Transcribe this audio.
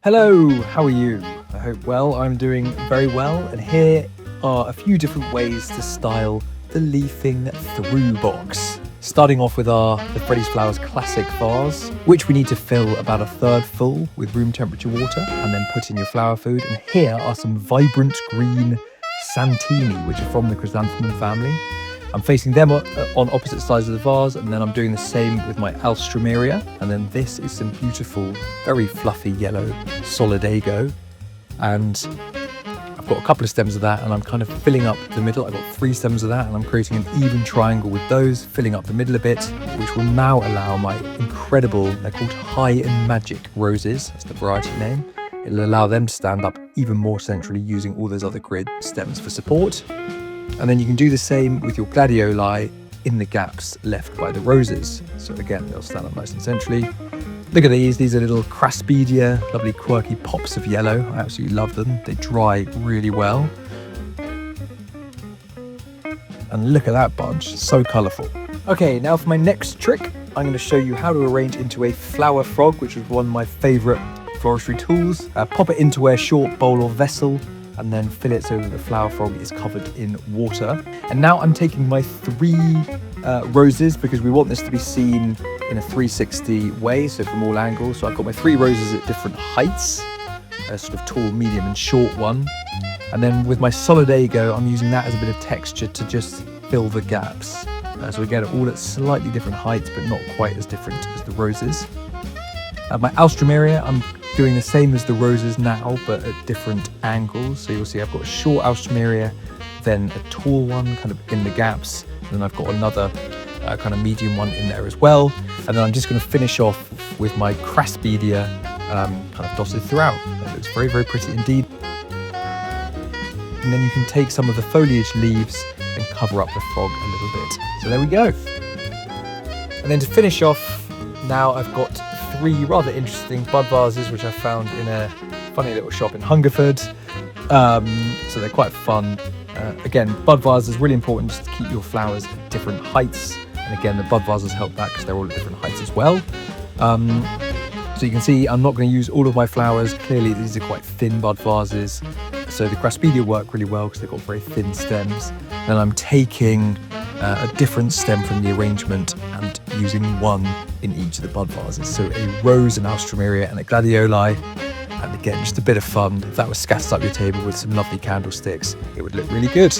Hello, how are you? I hope well. I'm doing very well, and here are a few different ways to style the leafing through box. Starting off with the FREDDIE'S Flowers classic vase, which we need to fill about a third full with room temperature water, and then put in your flower food. And here are some vibrant green Santini, which are from the chrysanthemum family. I'm facing them on opposite sides of the vase, and then I'm doing the same with my alstroemeria. And then this is some beautiful, very fluffy yellow solidago. And I've got a couple of stems of that, and I'm kind of filling up the middle. I've got 3 stems of that, and I'm creating an even triangle with those, filling up the middle a bit, which will now allow my incredible, they're called High in Magic roses, that's the variety name. It'll allow them to stand up even more centrally using all those other grid stems for support. And then you can do the same with your gladioli in the gaps left by the roses. So again, they'll stand up nice and centrally. Look at these are little craspedia, lovely quirky pops of yellow. I absolutely love them. They dry really well. And look at that bunch, so colourful. Okay, now for my next trick, I'm going to show you how to arrange into a flower frog, which is one of my favourite floristry tools. Pop it into a short bowl or vessel, and then fill it so that the flower frog is covered in water. And now I'm taking my 3 roses, because we want this to be seen in a 360 way, so from all angles. So I've got my 3 roses at different heights, a sort of tall, medium and short one. And then with my solidago, I'm using that as a bit of texture to just fill the gaps. So we get it all at slightly different heights, but not quite as different as the roses. My alstroemeria, I'm doing the same as the roses now, but at different angles. So you'll see I've got a short alstroemeria, then a tall one kind of in the gaps, and then I've got another kind of medium one in there as well. And then I'm just going to finish off with my craspedia kind of dotted throughout. It looks very, very pretty indeed. And then you can take some of the foliage leaves and cover up the frog a little bit. So there we go. And then to finish off, now I've got 3 rather interesting bud vases, which I found in a funny little shop in Hungerford. So they're quite fun. Again, bud vases is really important just to keep your flowers at different heights. And again, the bud vases help that because they're all at different heights as well. So you can see I'm not going to use all of my flowers. Clearly, these are quite thin bud vases. So the craspedia work really well because they've got very thin stems. Then I'm taking a different stem from the arrangement and using one in each of the bud vases. So a rose, an alstroemeria and a gladioli. And again, just a bit of fun. If that was scattered up your table with some lovely candlesticks, it would look really good.